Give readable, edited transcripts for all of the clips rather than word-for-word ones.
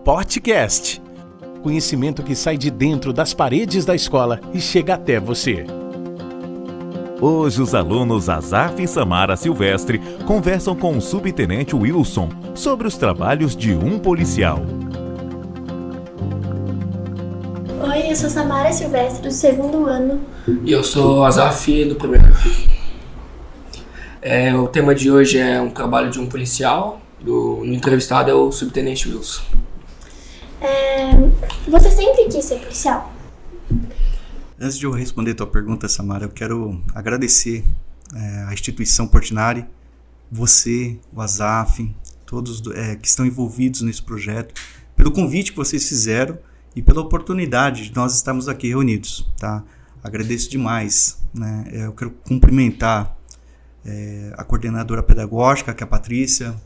podcast. Conhecimento que sai de dentro das paredes da escola e chega até você. Hoje os alunos Azaf e Samara Silvestre conversam com o subtenente Wilson sobre os trabalhos de um policial. Oi, eu sou Samara Silvestre, do segundo ano. E eu sou Azaf, do primeiro. O tema de hoje é um trabalho de um policial. O entrevistado é o subtenente Wilson. Você sempre quis ser policial? Antes de eu responder a tua pergunta, Samara, eu quero agradecer a instituição Portinari, você, o Azaf, todos que estão envolvidos nesse projeto, pelo convite que vocês fizeram e pela oportunidade de nós estarmos aqui reunidos. Tá? Agradeço demais. Né? Eu quero cumprimentar a coordenadora pedagógica, que é a Patrícia.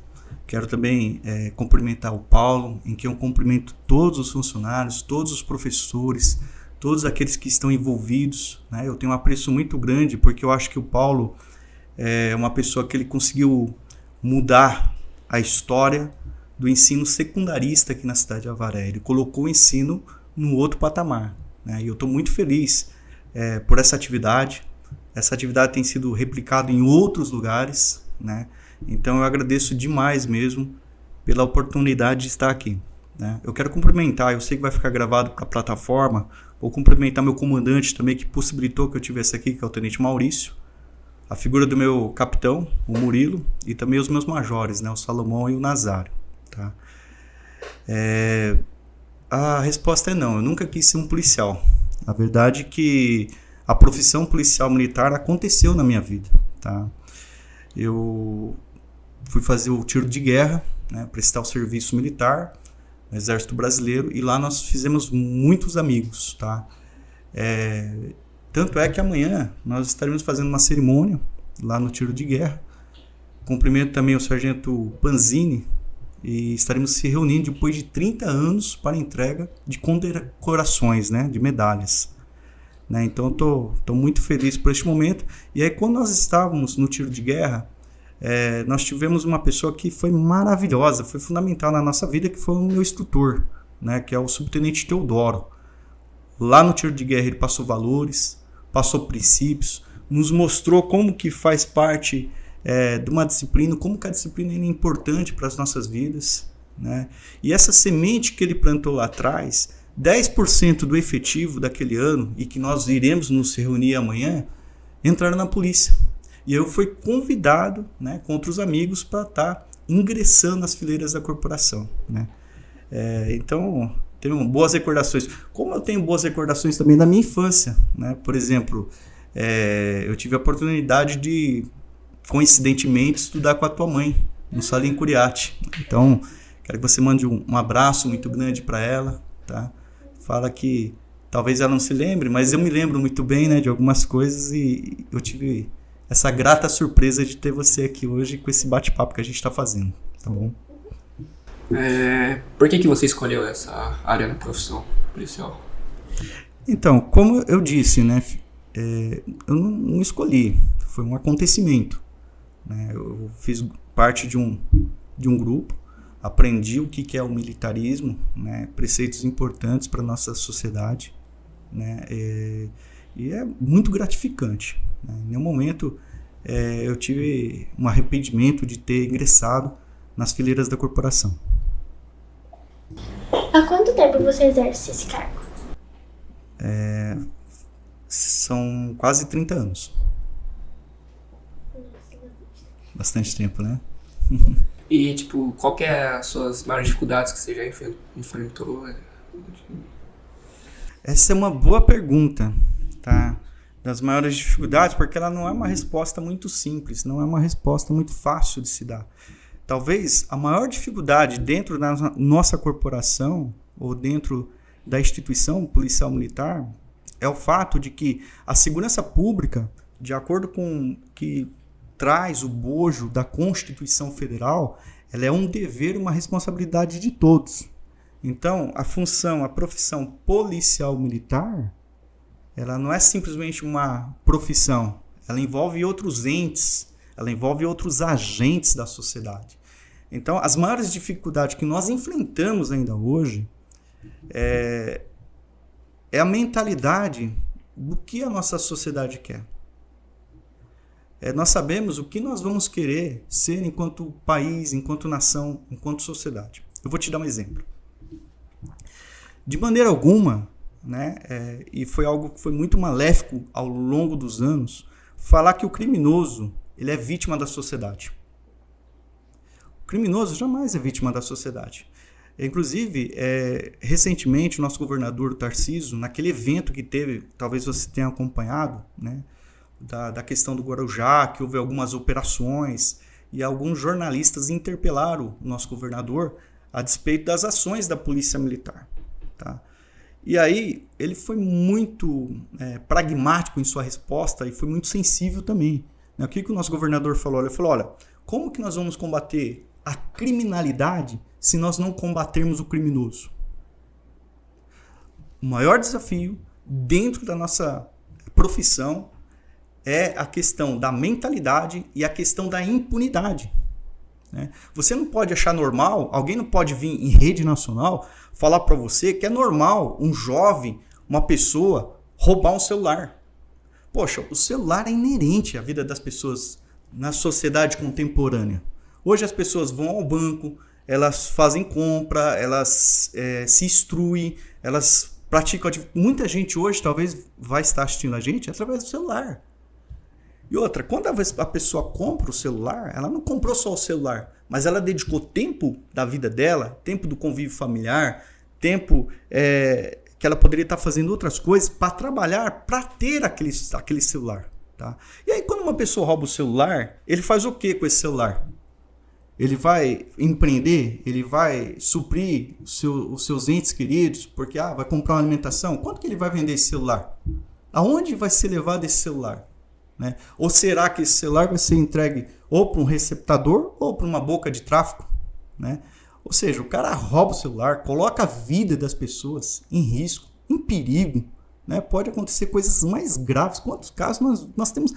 Quero também cumprimentar o Paulo, em quem eu cumprimento todos os funcionários, todos os professores, todos aqueles que estão envolvidos. Né? Eu tenho um apreço muito grande, porque eu acho que o Paulo é uma pessoa que ele conseguiu mudar a história do ensino secundarista aqui na cidade de Avaré. Ele colocou o ensino no outro patamar. Né? E eu estou muito feliz por essa atividade. Essa atividade tem sido replicada em outros lugares. Né? Então eu agradeço demais mesmo pela oportunidade de estar aqui. Né? Eu quero cumprimentar, eu sei que vai ficar gravado para a plataforma, vou cumprimentar meu comandante também, que possibilitou que eu estivesse aqui, que é o Tenente Maurício, a figura do meu capitão, o Murilo, e também os meus majores, né? O Salomão e o Nazário. Tá? A resposta é não, eu nunca quis ser um policial. A verdade é que a profissão policial militar aconteceu na minha vida. Tá? Eu fui fazer o tiro de guerra, né? Prestar o serviço militar no Exército Brasileiro, e lá nós fizemos muitos amigos. Tá? Tanto é que amanhã nós estaremos fazendo uma cerimônia lá no tiro de guerra. Cumprimento também o sargento Panzini, e estaremos se reunindo depois de 30 anos para a entrega de condecorações, né, de medalhas. Né? Então eu estou muito feliz por este momento. E aí, quando nós estávamos no tiro de guerra, nós tivemos uma pessoa que foi maravilhosa, foi fundamental na nossa vida, que foi o meu instrutor, né, que é o subtenente Teodoro. Lá no tiro de guerra ele passou valores, passou princípios, nos mostrou como que faz parte de uma disciplina, como que a disciplina é importante para as nossas vidas. Né? E essa semente que ele plantou lá atrás, 10% do efetivo daquele ano, e que nós iremos nos reunir amanhã, entraram na polícia. E eu fui convidado, né, com outros amigos, para estar ingressando nas fileiras da corporação. Né? Então, tenho boas recordações. Como eu tenho boas recordações também da minha infância. Né? Por exemplo, eu tive a oportunidade de, coincidentemente, estudar com a tua mãe, no Salim Curiati. Então, quero que você mande um abraço muito grande para ela. Tá? Fala que talvez ela não se lembre, mas eu me lembro muito bem, né, de algumas coisas, e eu tive essa grata surpresa de ter você aqui hoje com esse bate-papo que a gente está fazendo. Tá bom? Por que você escolheu essa área na profissão policial? Então, como eu disse, né, eu não escolhi, foi um acontecimento. Né? Eu fiz parte de um grupo, aprendi o que é o militarismo, né, preceitos importantes para a nossa sociedade. Né, e é muito gratificante. Né? Em nenhum momento eu tive um arrependimento de ter ingressado nas fileiras da corporação. Há quanto tempo você exerce esse cargo? São quase 30 anos. Bastante tempo, né? E, qual que é as suas maiores dificuldades que você já enfrentou? Essa é uma boa pergunta, tá? Das maiores dificuldades, porque ela não é uma resposta muito simples, não é uma resposta muito fácil de se dar. Talvez a maior dificuldade dentro da nossa corporação, ou dentro da instituição policial militar, é o fato de que a segurança pública, de acordo com que traz o bojo da Constituição Federal, ela é um dever, uma responsabilidade de todos. Então, a profissão policial militar, ela não é simplesmente uma profissão, ela envolve outros entes, ela envolve outros agentes da sociedade. Então, as maiores dificuldades que nós enfrentamos ainda hoje é a mentalidade do que a nossa sociedade quer. Nós sabemos o que nós vamos querer ser enquanto país, enquanto nação, enquanto sociedade. Eu vou te dar um exemplo. De maneira alguma, né, e foi algo que foi muito maléfico ao longo dos anos, falar que o criminoso ele é vítima da sociedade. O criminoso jamais é vítima da sociedade. Inclusive, recentemente, o nosso governador Tarcísio, naquele evento que teve, talvez você tenha acompanhado, né, da questão do Guarujá, que houve algumas operações, e alguns jornalistas interpelaram o nosso governador a despeito das ações da Polícia Militar. Tá? E aí, ele foi muito pragmático em sua resposta e foi muito sensível também. Né? O que o nosso governador falou? Ele falou, olha, como que nós vamos combater a criminalidade se nós não combatermos o criminoso? O maior desafio dentro da nossa profissão é a questão da mentalidade e a questão da impunidade. Né? Você não pode achar normal, alguém não pode vir em rede nacional falar para você que é normal um jovem, uma pessoa, roubar um celular. Poxa, o celular é inerente à vida das pessoas na sociedade contemporânea. Hoje as pessoas vão ao banco, elas fazem compra, elas se instruem, elas praticam... Muita gente hoje talvez vai estar assistindo a gente através do celular. E outra, quando a pessoa compra o celular, ela não comprou só o celular, mas ela dedicou tempo da vida dela, tempo do convívio familiar, tempo que ela poderia estar fazendo outras coisas para trabalhar, para ter aquele celular. Tá? E aí quando uma pessoa rouba o celular, ele faz o que com esse celular? Ele vai empreender? Ele vai suprir os seus entes queridos? Porque vai comprar uma alimentação? Quanto que ele vai vender esse celular? Aonde vai ser levado esse celular? Né? Ou será que esse celular vai ser entregue ou para um receptador ou para uma boca de tráfico? Né? Ou seja, o cara rouba o celular, coloca a vida das pessoas em risco, em perigo. Né? Pode acontecer coisas mais graves. Quantos casos nós temos?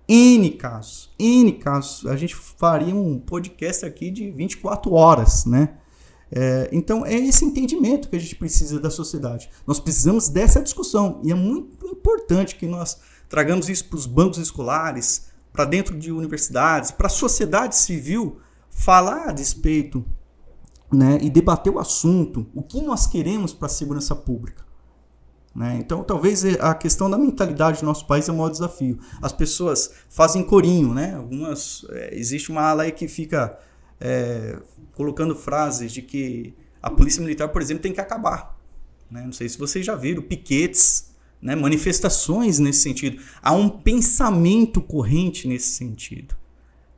N casos. A gente faria um podcast aqui de 24 horas. Né? Então é esse entendimento que a gente precisa da sociedade. Nós precisamos dessa discussão. E é muito importante que nós tragamos isso para os bancos escolares, para dentro de universidades, para a sociedade civil, falar a respeito, né, e debater o assunto, o que nós queremos para a segurança pública. Né? Então, talvez a questão da mentalidade do nosso país é o maior desafio. As pessoas fazem corinho, né? Existe uma ala aí que fica colocando frases de que a Polícia Militar, por exemplo, tem que acabar. Né? Não sei se vocês já viram, piquetes, né, manifestações nesse sentido. Há um pensamento corrente nesse sentido.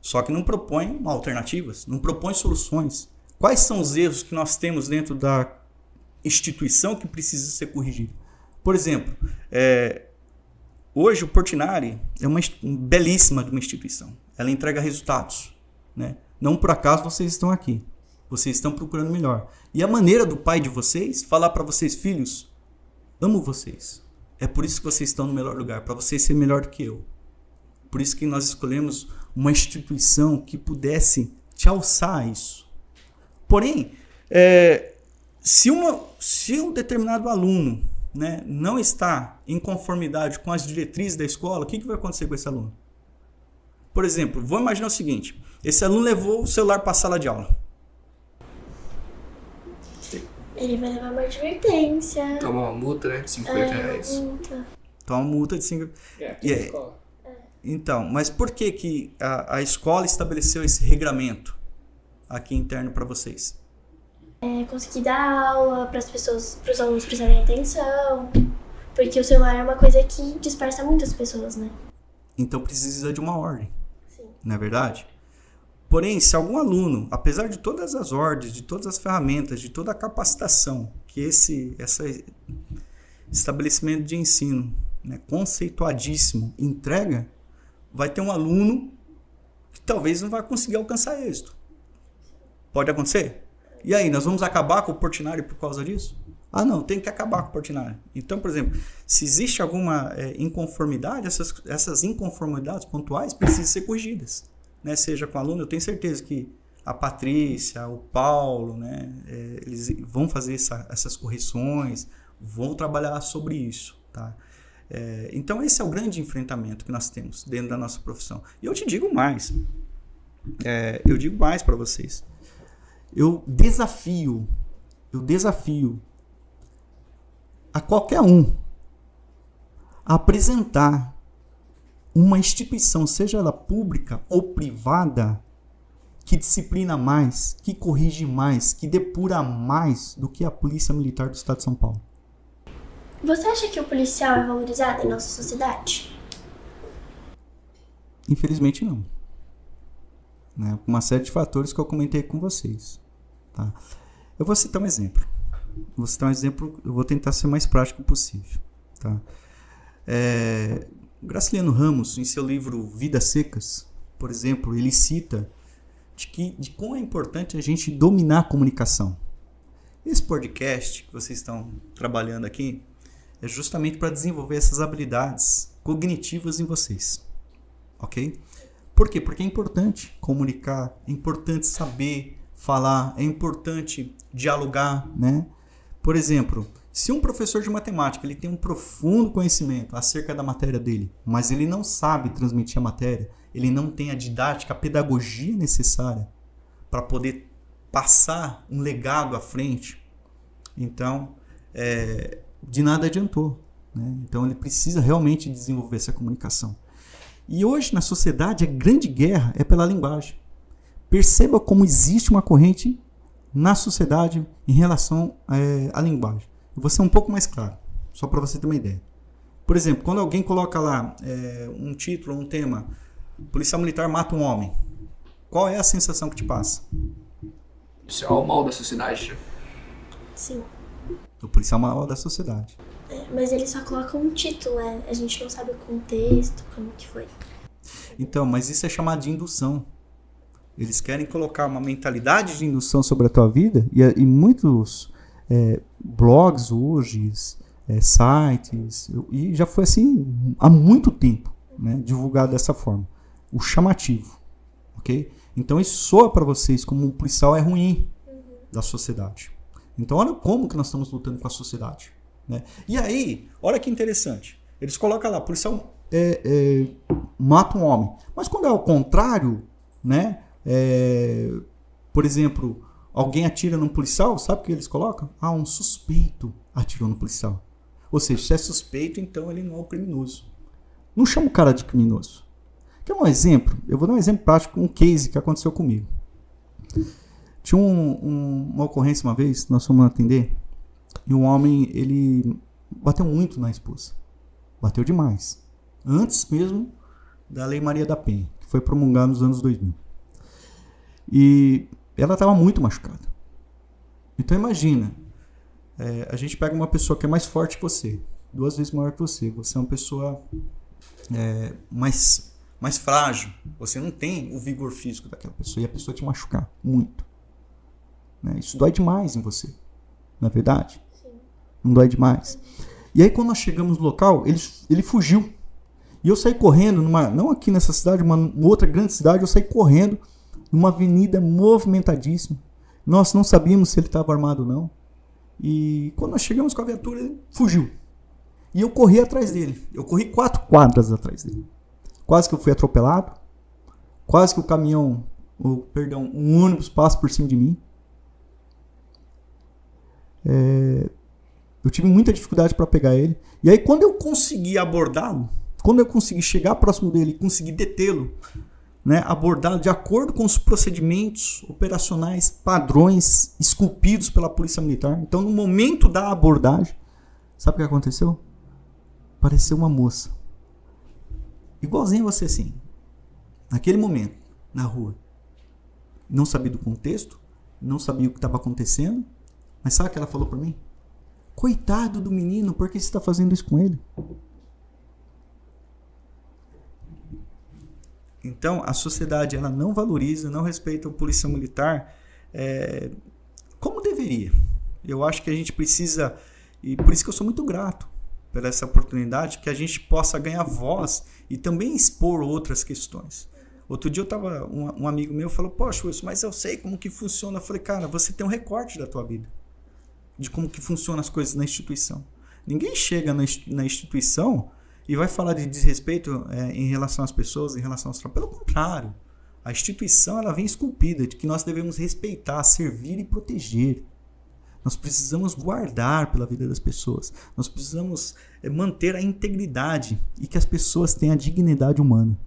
Só que não propõe alternativas, não propõe soluções. Quais são os erros que nós temos dentro da instituição que precisa ser corrigido? Por exemplo, hoje o Portinari é uma belíssima de uma instituição. Ela entrega resultados. Né? Não por acaso vocês estão aqui. Vocês estão procurando melhor. E a maneira do pai de vocês falar para vocês, filhos, amo vocês. É por isso que vocês estão no melhor lugar, para vocês serem melhor do que eu. Por isso que nós escolhemos uma instituição que pudesse te alçar a isso. Porém, se um determinado aluno, né, não está em conformidade com as diretrizes da escola, o que vai acontecer com esse aluno? Por exemplo, vou imaginar o seguinte, esse aluno levou o celular para a sala de aula. Ele vai levar uma advertência. Toma uma multa, né? De 50 reais. Toma uma multa de 5 reais. Então, mas por que a escola estabeleceu esse regramento aqui interno para vocês? Conseguir dar aula para os alunos prestarem atenção. Porque o celular é uma coisa que dispersa muitas pessoas, né? Então precisa de uma ordem. Sim. Não é verdade? Porém, se algum aluno, apesar de todas as ordens, de todas as ferramentas, de toda a capacitação que esse estabelecimento de ensino, né, conceituadíssimo entrega, vai ter um aluno que talvez não vai conseguir alcançar êxito. Pode acontecer? E aí, nós vamos acabar com o Portinari por causa disso? Não, tem que acabar com o Portinari. Então, por exemplo, se existe alguma inconformidade, essas inconformidades pontuais precisam ser corrigidas. Né? Seja com o aluno, eu tenho certeza que a Patrícia, o Paulo, né? Eles vão fazer essas correções, vão trabalhar sobre isso, tá? Então esse é o grande enfrentamento que nós temos dentro da nossa profissão. E eu te digo mais, para vocês. Eu desafio a qualquer um a apresentar uma instituição, seja ela pública ou privada, que disciplina mais, que corrige mais, que depura mais do que a Polícia Militar do Estado de São Paulo. Você acha que o policial é valorizado em nossa sociedade? Infelizmente não. Né? Uma série de fatores que eu comentei com vocês. Tá? Eu vou citar um exemplo. Eu vou tentar ser o mais prático possível. Tá? Graciliano Ramos, em seu livro Vidas Secas, por exemplo, ele cita de como é importante a gente dominar a comunicação. Esse podcast que vocês estão trabalhando aqui é justamente para desenvolver essas habilidades cognitivas em vocês. Ok? Por quê? Porque é importante comunicar, é importante saber falar, é importante dialogar, né? Por exemplo, se um professor de matemática ele tem um profundo conhecimento acerca da matéria dele, mas ele não sabe transmitir a matéria, ele não tem a didática, a pedagogia necessária para poder passar um legado à frente, então de nada adiantou, né? Então ele precisa realmente desenvolver essa comunicação. E hoje na sociedade a grande guerra é pela linguagem. Perceba como existe uma corrente na sociedade em relação à linguagem. Eu vou ser um pouco mais claro, só para você ter uma ideia. Por exemplo, quando alguém coloca lá um título, um tema, policial militar mata um homem, qual é a sensação que te passa? Isso é o mal da sociedade. Sim. O policial é o mal da sociedade. Mas eles só colocam um título, né? A gente não sabe o contexto, como que foi. Então, mas isso é chamado de indução. Eles querem colocar uma mentalidade de indução sobre a tua vida e muitos blogs hoje, sites, e já foi assim há muito tempo, né, divulgado dessa forma. O chamativo, ok? Então isso soa para vocês como um policial é ruim da sociedade. Então olha como que nós estamos lutando com a sociedade, né? E aí, olha que interessante, eles colocam lá, policial mata um homem, mas quando é ao contrário, né? Por exemplo, alguém atira num policial, sabe o que eles colocam? Um suspeito atirou no policial. Ou seja, se é suspeito, então ele não é o criminoso. Não chama o cara de criminoso. Quer um exemplo? Eu vou dar um exemplo prático, um case que aconteceu comigo. Tinha uma ocorrência uma vez, nós fomos atender, e um homem, ele bateu muito na esposa. Bateu demais. Antes mesmo da Lei Maria da Penha, que foi promulgada nos anos 2000. E ela estava muito machucada. Então imagina, a gente pega uma pessoa que é mais forte que você, 2 vezes maior que você. Você é uma pessoa mais frágil. Você não tem o vigor físico daquela pessoa. E a pessoa te machucar muito, né? Isso dói demais em você. Não é verdade? Sim. Não dói demais. E aí quando nós chegamos no local, ele fugiu. E eu saí correndo, não aqui nessa cidade, uma outra grande cidade, eu saí correndo numa avenida movimentadíssima. Nós não sabíamos se ele estava armado ou não. E quando nós chegamos com a viatura, ele fugiu. E eu corri atrás dele. Eu corri 4 quadras atrás dele. Quase que eu fui atropelado. Quase que um ônibus passa por cima de mim. Eu tive muita dificuldade para pegar ele. E aí quando eu consegui abordá-lo, quando eu consegui chegar próximo dele e consegui detê-lo, né, abordá-lo de acordo com os procedimentos operacionais, padrões esculpidos pela Polícia Militar. Então, no momento da abordagem, sabe o que aconteceu? Apareceu uma moça. Igualzinho a você, assim. Naquele momento, na rua. Não sabia do contexto, não sabia o que estava acontecendo, mas sabe o que ela falou para mim? Coitado do menino, por que você está fazendo isso com ele? Então, a sociedade ela não valoriza, não respeita o policial militar como deveria. Eu acho que a gente precisa, e por isso que eu sou muito grato por essa oportunidade, que a gente possa ganhar voz e também expor outras questões. Outro dia um amigo meu falou, poxa, Wilson, mas eu sei como que funciona. Eu falei, cara, você tem um recorte da tua vida, de como que funcionam as coisas na instituição. Ninguém chega na instituição e vai falar de desrespeito em relação às pessoas, em relação aos trabalhos. Pelo contrário, a instituição ela vem esculpida de que nós devemos respeitar, servir e proteger. Nós precisamos guardar pela vida das pessoas. Nós precisamos manter a integridade e que as pessoas tenham a dignidade humana.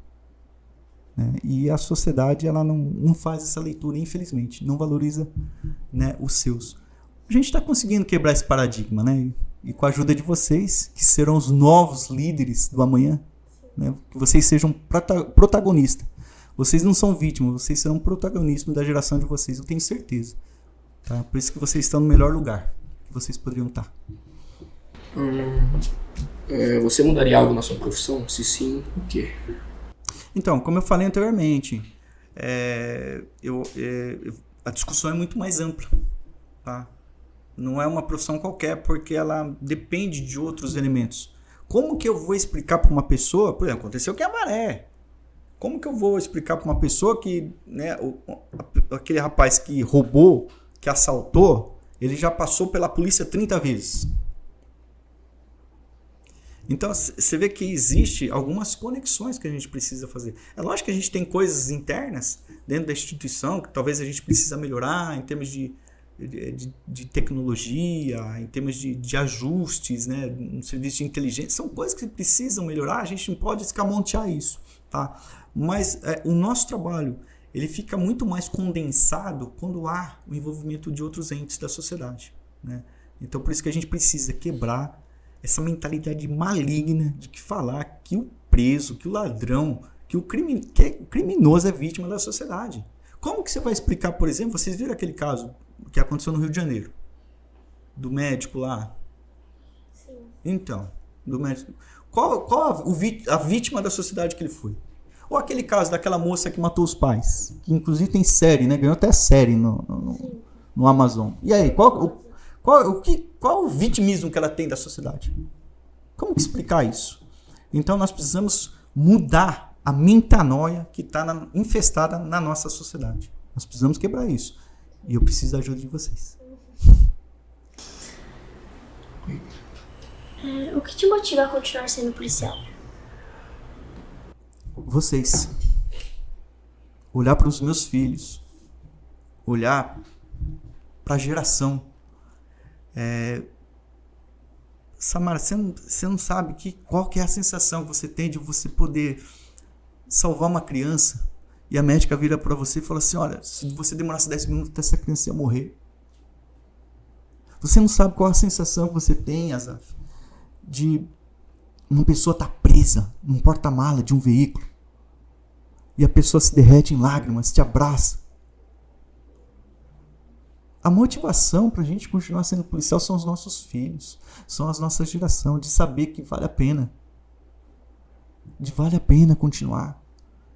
Né? E a sociedade ela não faz essa leitura, infelizmente. Não valoriza, né, os seus. A gente está conseguindo quebrar esse paradigma, né? E com a ajuda de vocês, que serão os novos líderes do amanhã, né? Que vocês sejam protagonistas. Vocês não são vítimas, vocês serão protagonistas da geração de vocês, eu tenho certeza. Tá? Por isso que vocês estão no melhor lugar que vocês poderiam estar. Você mudaria algo na sua profissão? Se sim, o quê? Então, como eu falei anteriormente, a discussão é muito mais ampla. Tá? Não é uma profissão qualquer, porque ela depende de outros elementos. Como que eu vou explicar para uma pessoa, por exemplo, aconteceu que é a maré. Como que eu vou explicar para uma pessoa que, né, aquele rapaz que roubou, que assaltou, ele já passou pela polícia 30 vezes? Então, você vê que existe algumas conexões que a gente precisa fazer. É lógico que a gente tem coisas internas dentro da instituição que talvez a gente precisa melhorar em termos de tecnologia, em termos de ajustes, né, no serviço de inteligência. São coisas que precisam melhorar, a gente não pode escamotear isso. Tá? Mas o nosso trabalho ele fica muito mais condensado quando há o envolvimento de outros entes da sociedade. Né? Então, por isso que a gente precisa quebrar essa mentalidade maligna de que falar que o preso, que o ladrão, que o criminoso é vítima da sociedade. Como que você vai explicar, por exemplo, vocês viram aquele caso que aconteceu no Rio de Janeiro, do médico lá? Sim. Então, do médico. Qual a vítima da sociedade que ele foi? Ou aquele caso daquela moça que matou os pais, que inclusive tem série, né? Ganhou até série no Amazon. E aí, qual o vitimismo que ela tem da sociedade? Como que explicar isso? Então nós precisamos mudar a metanoia que está infestada na nossa sociedade. Nós precisamos quebrar isso. E eu preciso da ajuda de vocês. O que te motiva a continuar sendo policial? Vocês. Olhar para os meus filhos. Olhar para a geração. Samara, você não sabe qual que é a sensação que você tem de você poder salvar uma criança e a médica vira para você e fala assim, olha, se você demorasse 10 minutos, essa criança ia morrer. Você não sabe qual a sensação que você tem, Azaf, de uma pessoa estar presa num porta-mala de um veículo e a pessoa se derrete em lágrimas, te abraça. A motivação para a gente continuar sendo policial são os nossos filhos, são as nossas gerações, de saber que vale a pena. De vale a pena continuar,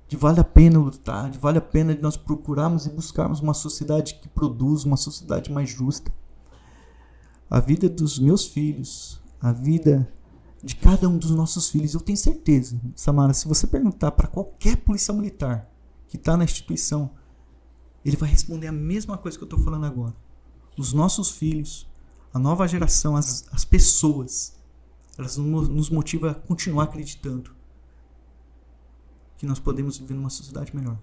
de vale a pena lutar, de vale a pena de nós procurarmos e buscarmos uma sociedade que produz, uma sociedade mais justa. A vida dos meus filhos, a vida de cada um dos nossos filhos, eu tenho certeza, Samara, se você perguntar para qualquer policial militar que está na instituição, ele vai responder a mesma coisa que eu estou falando agora. Os nossos filhos, a nova geração, as pessoas, elas nos motivam a continuar acreditando que nós podemos viver numa sociedade melhor.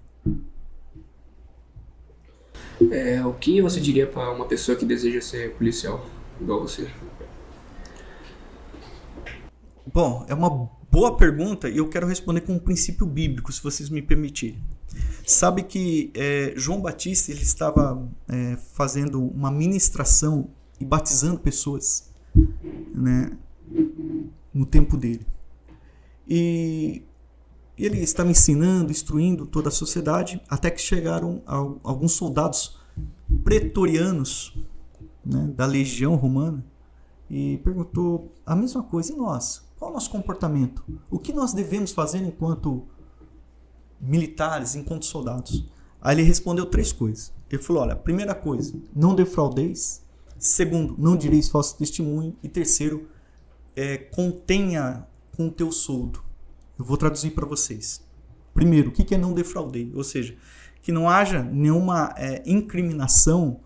O que você diria para uma pessoa que deseja ser policial, igual você? Bom, é uma boa pergunta e eu quero responder com um princípio bíblico, se vocês me permitirem. Sabe que João Batista ele estava fazendo uma ministração e batizando pessoas, né, no tempo dele. E ele estava ensinando, instruindo toda a sociedade, até que chegaram alguns soldados pretorianos, né, da legião romana e perguntou a mesma coisa. E nós? Qual é o nosso comportamento? O que nós devemos fazer enquanto militares, enquanto soldados? Aí ele respondeu 3 coisas. Ele falou, olha, primeira coisa, não defraudeis. Segundo, não direis falso testemunho. E terceiro, contenha com o teu soldo. Eu vou traduzir para vocês. Primeiro, o que é não defraudei? Ou seja, que não haja nenhuma incriminação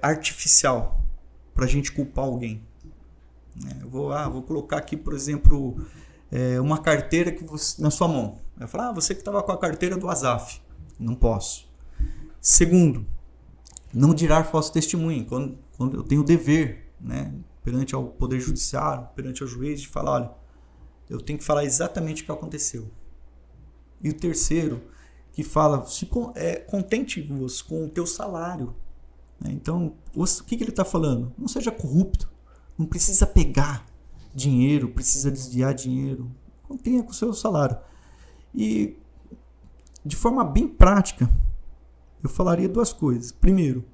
artificial para a gente culpar alguém. Eu vou colocar aqui, por exemplo, uma carteira que você, na sua mão. Vai falar, você que estava com a carteira do ASAF. Não posso. Segundo, não dirar falso testemunho. Quando eu tenho o dever, né, perante ao Poder Judiciário, perante ao juiz, de falar, olha, eu tenho que falar exatamente o que aconteceu. E o terceiro, que fala, contente-vos com o teu salário. Então, o que ele está falando? Não seja corrupto. Não precisa pegar dinheiro, precisa desviar dinheiro. Contenha com o seu salário. E, de forma bem prática, eu falaria duas coisas. Primeiro,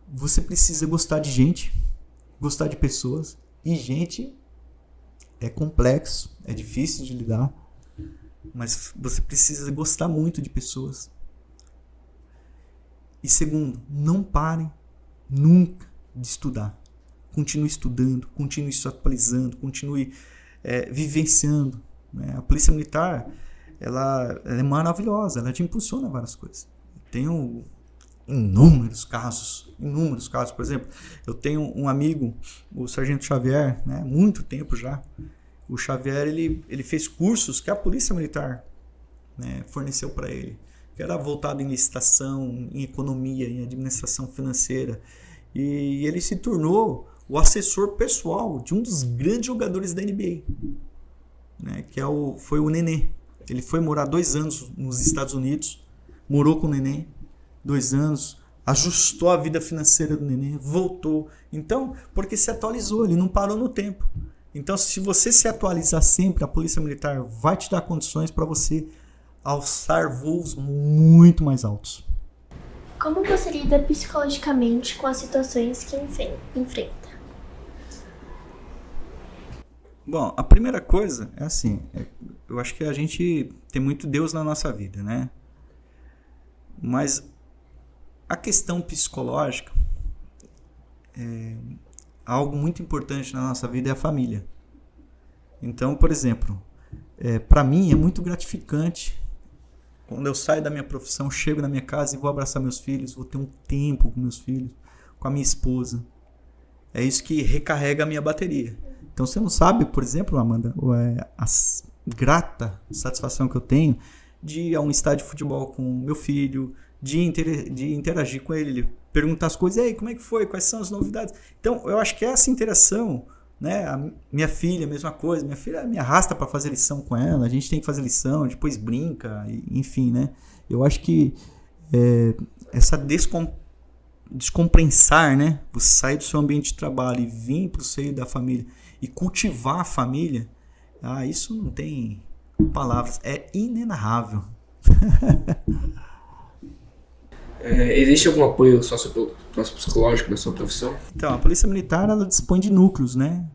você precisa gostar de gente, gostar de pessoas. E gente é complexo, é difícil de lidar. Mas você precisa gostar muito de pessoas. E segundo, não pare nunca de estudar. Continue estudando, continue se atualizando, continue vivenciando. Né? A Polícia Militar, ela é maravilhosa, ela te impulsiona a várias coisas. Tenho inúmeros casos. Por exemplo, eu tenho um amigo, o Sargento Xavier, né? Muito tempo já. O Xavier, ele fez cursos que a Polícia Militar, né, forneceu para ele, que era voltado em licitação, em economia, em administração financeira. E ele se tornou o assessor pessoal de um dos grandes jogadores da NBA, né, que foi o Nenê. Ele foi morar 2 anos nos Estados Unidos, morou com o Nenê 2 anos, ajustou a vida financeira do Nenê, voltou. Então, porque se atualizou, ele não parou no tempo. Então, se você se atualizar sempre, a Polícia Militar vai te dar condições para você alçar voos muito mais altos. Como você lida psicologicamente com as situações que enfrenta? Bom, a primeira coisa é assim, eu acho que a gente tem muito Deus na nossa vida, né? Mas a questão psicológica, algo muito importante na nossa vida é a família. Então, por exemplo, para mim é muito gratificante quando eu saio da minha profissão, chego na minha casa e vou abraçar meus filhos, vou ter um tempo com meus filhos, com a minha esposa. É isso que recarrega a minha bateria. Então, você não sabe, por exemplo, Amanda, a grata satisfação que eu tenho de ir a um estádio de futebol com meu filho, de interagir com ele, perguntar as coisas, e aí, como é que foi? Quais são as novidades? Então, eu acho que essa interação, né? A minha filha, a mesma coisa, minha filha me arrasta para fazer lição com ela, a gente tem que fazer lição, depois brinca, enfim, né? Eu acho que essa descompensar, né? Você sair do seu ambiente de trabalho e vir para o seio da família e cultivar a família, isso não tem palavras, é inenarrável. Existe algum apoio sociopsicológico na sua profissão? Então, a Polícia Militar, ela dispõe de núcleos, né?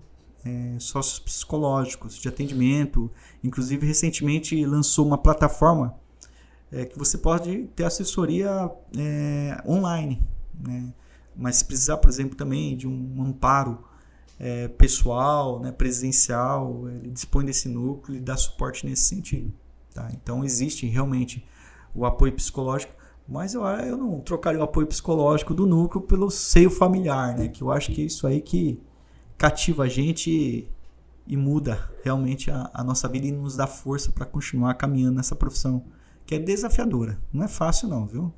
Sociopsicológicos, de atendimento. Inclusive, recentemente lançou uma plataforma que você pode ter assessoria online, né? Mas se precisar, por exemplo, também de um amparo pessoal, né, presencial, ele dispõe desse núcleo e dá suporte nesse sentido. Tá? Então, existe realmente o apoio psicológico, mas eu não trocaria o apoio psicológico do núcleo pelo seio familiar, né? Que eu acho que é isso aí que cativa a gente e muda realmente a nossa vida e nos dá força para continuar caminhando nessa profissão, que é desafiadora. Não é fácil não, viu?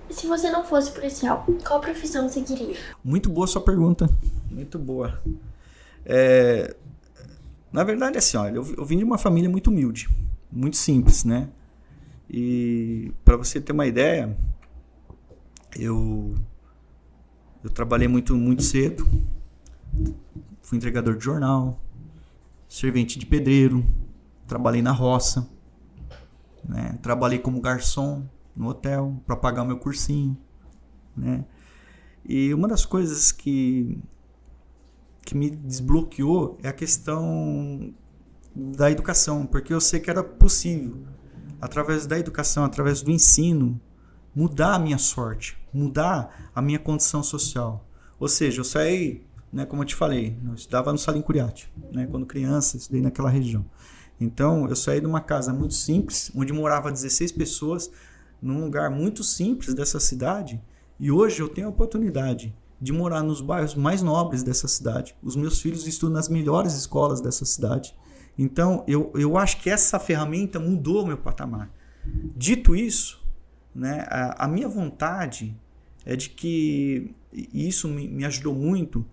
Se você não fosse policial, qual profissão você queria? Muito boa sua pergunta. Muito boa. Na verdade, assim, olha, eu vim de uma família muito humilde, muito simples, né? E para você ter uma ideia, eu trabalhei muito cedo, fui entregador de jornal, servente de pedreiro, trabalhei na roça, né? Trabalhei como garçom no hotel para pagar o meu cursinho, né? E uma das coisas que me desbloqueou é a questão da educação, porque eu sei que era possível, através da educação, através do ensino, mudar a minha sorte, mudar a minha condição social. Ou seja, eu saí, né, como eu te falei, eu estudava no Salim Curiati, né, quando criança, estudei naquela região. Então, eu saí de uma casa muito simples, onde morava 16 pessoas, num lugar muito simples dessa cidade, e hoje eu tenho a oportunidade de morar nos bairros mais nobres dessa cidade. Os meus filhos estudam nas melhores escolas dessa cidade. Então, eu acho que essa ferramenta mudou o meu patamar. Dito isso, né, a minha vontade é de que, e isso me ajudou muito,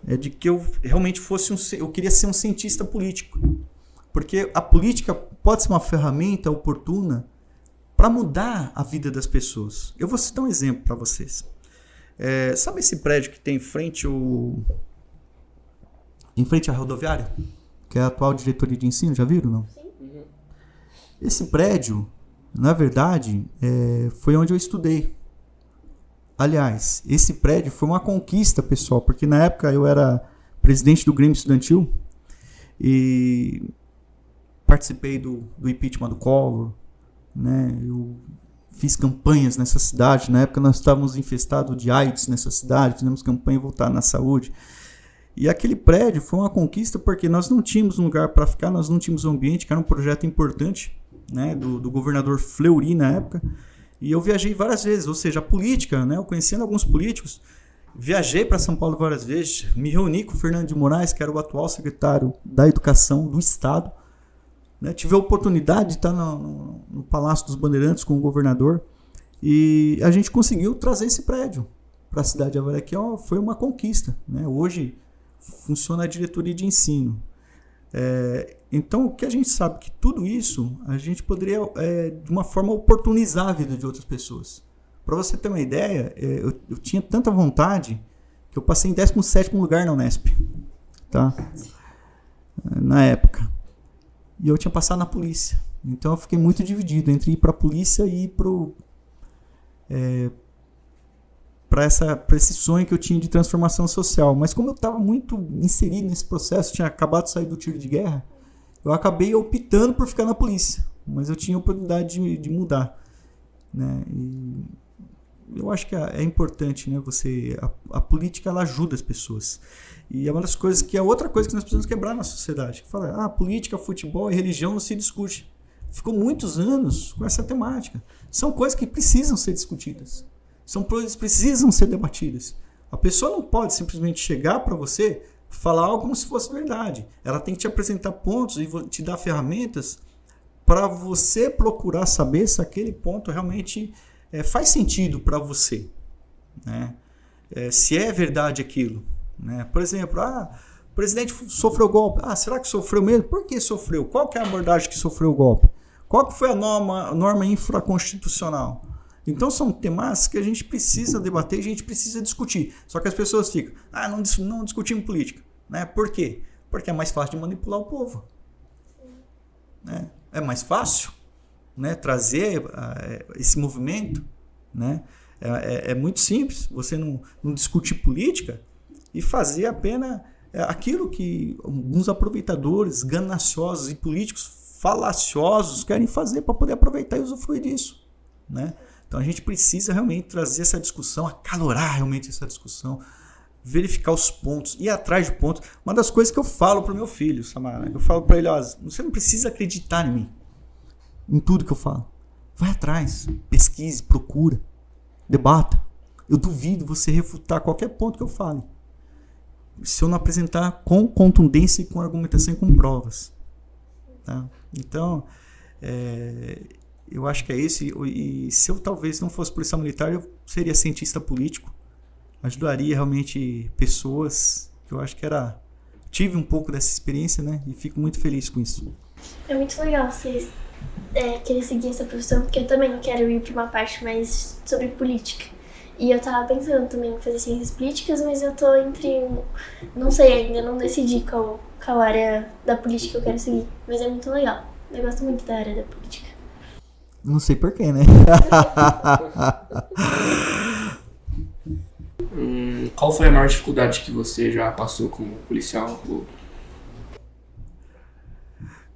é de que eu realmente eu queria ser um cientista político. Porque a política pode ser uma ferramenta oportuna para mudar a vida das pessoas. Eu vou citar um exemplo para vocês. Sabe esse prédio que tem em frente à rodoviária? Que é a atual diretoria de ensino, já viram, não? Sim. Esse prédio, na verdade, foi onde eu estudei. Aliás, esse prédio foi uma conquista, pessoal, porque na época eu era presidente do Grêmio Estudantil e participei do impeachment do Collor, né? Eu fiz campanhas nessa cidade. Na época nós estávamos infestados de AIDS nessa cidade, fizemos campanha voltada na saúde. E aquele prédio foi uma conquista porque nós não tínhamos um lugar para ficar, nós não tínhamos um ambiente, que era um projeto importante, né, do governador Fleury na época. E eu viajei várias vezes, ou seja, a política, né, eu conhecendo alguns políticos, viajei para São Paulo várias vezes, me reuni com o Fernando de Moraes, que era o atual secretário da Educação do Estado. Né, tive a oportunidade de estar no Palácio dos Bandeirantes com o governador e a gente conseguiu trazer esse prédio para a cidade de Avaré, que foi uma conquista. Né? Hoje funciona a diretoria de ensino. Então, o que a gente sabe que tudo isso a gente poderia, de uma forma, oportunizar a vida de outras pessoas. Para você ter uma ideia, eu tinha tanta vontade que eu passei em 17º lugar na Unesp, tá? Na época. E eu tinha passado na polícia. Então eu fiquei muito dividido entre ir para a polícia e ir para esse sonho que eu tinha de transformação social. Mas como eu estava muito inserido nesse processo, tinha acabado de sair do tiro de guerra, eu acabei optando por ficar na polícia. Mas eu tinha a oportunidade de mudar. Né? E eu acho que é importante, né? A política ela ajuda as pessoas. E é uma das coisas que é outra coisa que nós precisamos quebrar na sociedade. Que fala, política, futebol e religião não se discute. Ficou muitos anos com essa temática. São coisas que precisam ser discutidas. São coisas que precisam ser debatidas. A pessoa não pode simplesmente chegar para você, falar algo como se fosse verdade. Ela tem que te apresentar pontos e te dar ferramentas para você procurar saber se aquele ponto realmente faz sentido para você. Né? Se é verdade aquilo. Né? Por exemplo, o presidente sofreu golpe. Será que sofreu mesmo? Por que sofreu? Qual que é a abordagem que sofreu o golpe? Qual que foi a norma infraconstitucional? Então são temas que a gente precisa debater, a gente precisa discutir. Só que as pessoas ficam, não discutimos política. Né? Por quê? Porque é mais fácil de manipular o povo. Né? É mais fácil, né, trazer esse movimento. Né? É muito simples você não discutir política e fazer apenas aquilo que alguns aproveitadores gananciosos e políticos falaciosos querem fazer para poder aproveitar e usufruir disso. Né? Então a gente precisa realmente trazer essa discussão, acalorar realmente essa discussão, verificar os pontos, ir atrás de pontos. Uma das coisas que eu falo para o meu filho, Samara, eu falo para ele, você não precisa acreditar em mim, em tudo que eu falo. Vai atrás, pesquise, procura, debata. Eu duvido você refutar qualquer ponto que eu fale, se eu não apresentar com contundência e com argumentação e com provas. Tá? Então, eu acho que é isso. E se eu talvez não fosse policial militar, eu seria cientista político. Ajudaria realmente pessoas. Eu acho que tive um pouco dessa experiência, né? E fico muito feliz com isso. É muito legal vocês querer seguir essa profissão, porque eu também quero ir para uma parte mais sobre política. E eu tava pensando também em fazer ciências políticas, mas eu tô não sei ainda, não decidi qual área da política que eu quero seguir. Mas é muito legal. Eu gosto muito da área da política. Não sei porquê, né? Qual foi a maior dificuldade que você já passou como policial?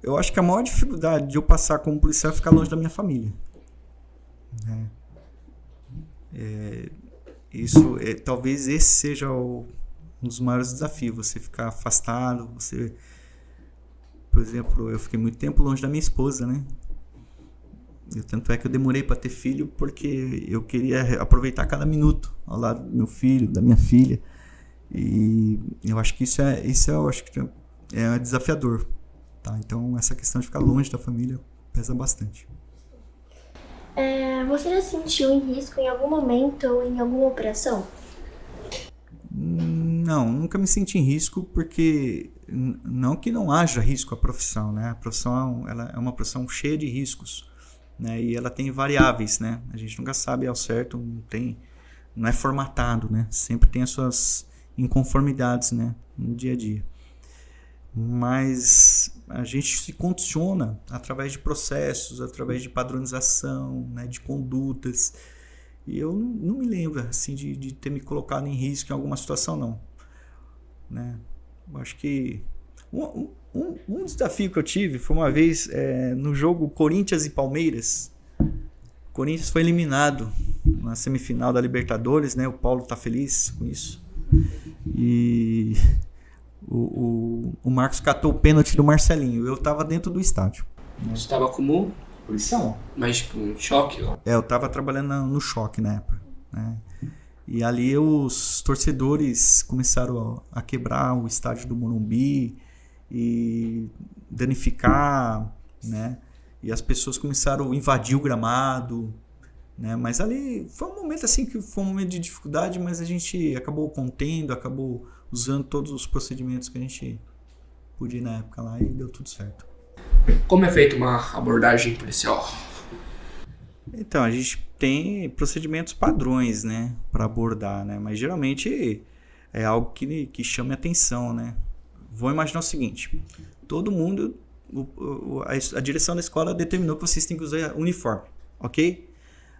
Eu acho que a maior dificuldade de eu passar como policial é ficar longe da minha família. Né? Talvez esse seja um dos maiores desafios, você ficar afastado, você Por exemplo, eu fiquei muito tempo longe da minha esposa, né? Tanto é que eu demorei para ter filho porque eu queria aproveitar cada minuto ao lado do meu filho, da minha filha. E eu acho que isso eu acho que é desafiador, tá? Então essa questão de ficar longe da família pesa bastante. Você já se sentiu em risco em algum momento ou em alguma operação? Não, nunca me senti em risco porque não que não haja risco à profissão, né? A profissão ela é uma profissão cheia de riscos, né? E ela tem variáveis, né? A gente nunca sabe ao certo, não é formatado, né? Sempre tem as suas inconformidades, né? No dia a dia. Mas a gente se condiciona através de processos, através de padronização, né? De condutas. E eu não me lembro assim, de ter me colocado em risco em alguma situação, não. Né? Eu acho que um desafio que eu tive foi uma vez no jogo Corinthians e Palmeiras. O Corinthians foi eliminado na semifinal da Libertadores, né? O Paulo tá feliz com isso. E o Marcos catou o pênalti do Marcelinho. Eu estava dentro do estádio. Você estava como policial? Mas tipo, um choque? Ó. Eu estava trabalhando no choque na época, né? E ali os torcedores começaram a quebrar o estádio do Morumbi e danificar, né? E as pessoas começaram a invadir o gramado, né? Mas ali foi um momento assim que foi um momento de dificuldade, mas a gente acabou contendo, acabou usando todos os procedimentos que a gente podia na época lá e deu tudo certo. Como é feita uma abordagem policial? Então, a gente tem procedimentos padrões, né, para abordar, né? Mas geralmente é algo que chame atenção, né? Vou imaginar o seguinte: todo mundo, a direção da escola determinou que vocês têm que usar uniforme, ok?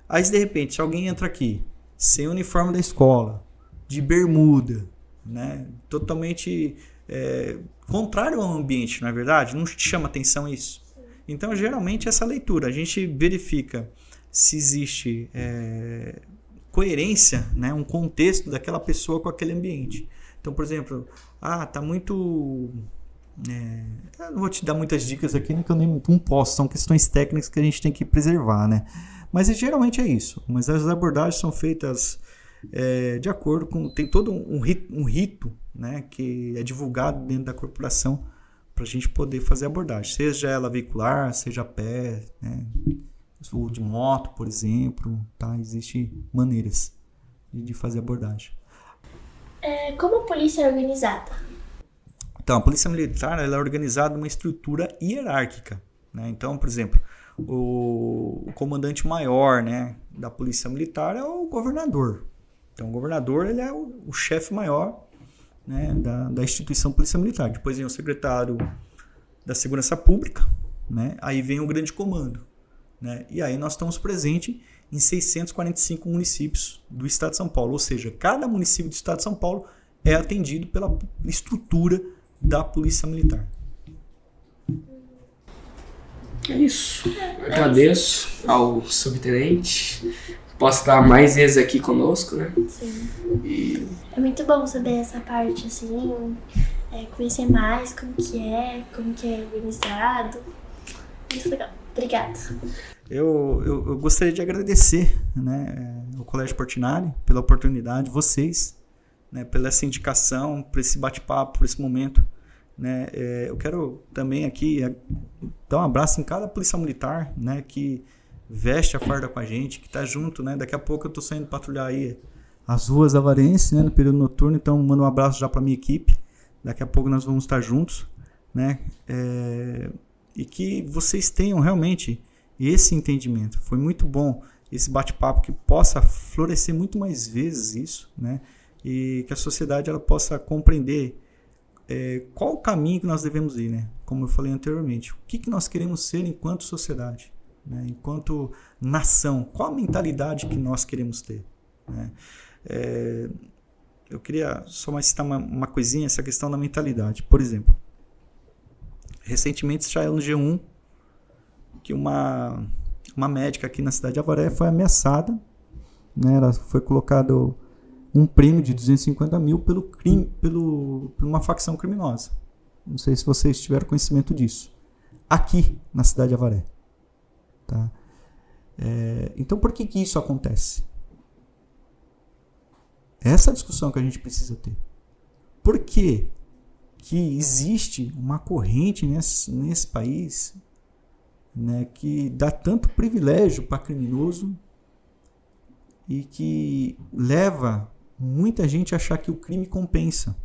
Aí, de repente, se alguém entra aqui sem o uniforme da escola, de bermuda, né, totalmente contrário ao ambiente, não é verdade? Não te chama atenção isso? Então, geralmente, essa leitura, a gente verifica se existe coerência, né, um contexto daquela pessoa com aquele ambiente. Então, por exemplo, tá muito... eu não vou te dar muitas dicas aqui, que eu nem não posso, são questões técnicas que a gente tem que preservar, né? Mas geralmente é isso. Mas as abordagens são feitas de acordo com... Tem todo um rito, né, que é divulgado dentro da corporação para a gente poder fazer a abordagem. Seja ela veicular, seja a pé, né, ou de moto, por exemplo. Tá? Existem maneiras de fazer a abordagem. Como a polícia é organizada? Então, a polícia militar ela é organizada numa estrutura hierárquica, né? Então, por exemplo, o comandante maior, né, da polícia militar é o governador. Então, o governador ele é o chefe maior, né, da instituição polícia militar. Depois vem o secretário da Segurança Pública, né? Aí vem o grande comando, né? E aí nós estamos presentes em 645 municípios do estado de São Paulo. Ou seja, cada município do estado de São Paulo é atendido pela estrutura da polícia militar. É isso. Eu agradeço ao subtenente. Posso estar mais vezes aqui conosco, né? Sim. E... É muito bom saber essa parte, assim, conhecer mais como que é organizado. Muito legal. Obrigada. Eu gostaria de agradecer, né, ao Colégio Portinari pela oportunidade, vocês, né, pela essa indicação, por esse bate-papo, por esse momento. Né? Eu quero também aqui dar um abraço em cada policial militar, né, que veste a farda com a gente, que está junto, né? Daqui a pouco eu estou saindo patrulhar aí as ruas da Varense, né, no período noturno, então mando um abraço já para minha equipe. Daqui a pouco nós vamos estar juntos, né? E que vocês tenham realmente esse entendimento. Foi muito bom esse bate-papo, que possa florescer muito mais vezes isso, né? E que a sociedade ela possa compreender qual o caminho que nós devemos ir, né? Como eu falei anteriormente, o que nós queremos ser enquanto sociedade, né? Enquanto nação, qual a mentalidade que nós queremos ter, né? Eu queria só mais citar uma coisinha, essa questão da mentalidade. Por exemplo, recentemente saiu no G1 que uma médica aqui na cidade de Avaré foi ameaçada, né? Ela foi colocado um prêmio de 250 mil pelo crime, por uma facção criminosa. Não sei se vocês tiveram conhecimento disso. Aqui, na cidade de Avaré. Tá? Então, por que isso acontece? Essa é a discussão que a gente precisa ter. Por que existe uma corrente nesse país, né, que dá tanto privilégio para criminoso e que leva muita gente a achar que o crime compensa?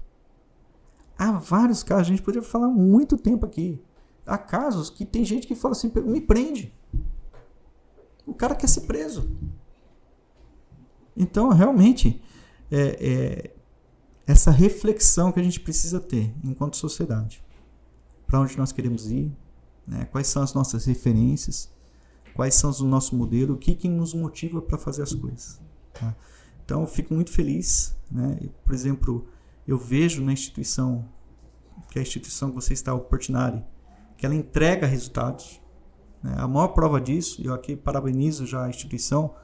Há vários casos, a gente poderia falar muito tempo aqui. Há casos que tem gente que fala assim, me prende. O cara quer ser preso. Então, realmente, essa reflexão que a gente precisa ter enquanto sociedade. Para onde nós queremos ir, né? Quais são as nossas referências, quais são os nossos modelos, o que nos motiva para fazer as coisas. Tá? Então, eu fico muito feliz. Né? Por exemplo, eu vejo na instituição, que é a instituição que você está, o Portinari, que ela entrega resultados. Né? A maior prova disso, eu aqui parabenizo já a instituição,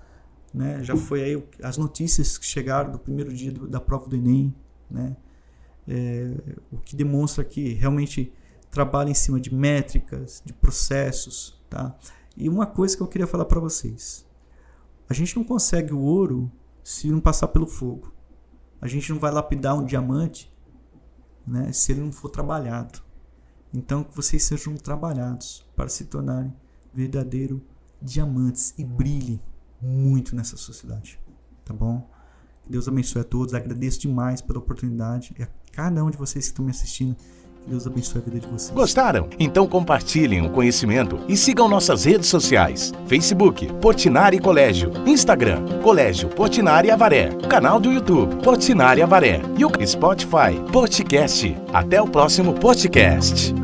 né? Já foi aí as notícias que chegaram do primeiro dia da prova do Enem, né? O que demonstra que realmente trabalha em cima de métricas, de processos. Tá? E uma coisa que eu queria falar para vocês. A gente não consegue o ouro se não passar pelo fogo. A gente não vai lapidar um diamante, né, se ele não for trabalhado. Então, que vocês sejam trabalhados para se tornarem verdadeiros diamantes e brilhem muito nessa sociedade. Tá bom? Que Deus abençoe a todos. Agradeço demais pela oportunidade. E a cada um de vocês que estão me assistindo, que Deus abençoe a vida de vocês. Gostaram? Então compartilhem o conhecimento e sigam nossas redes sociais. Facebook, Portinari Colégio. Instagram, Colégio Portinari Avaré. Canal do YouTube, Portinari Avaré. E o Spotify, Podcast. Até o próximo podcast.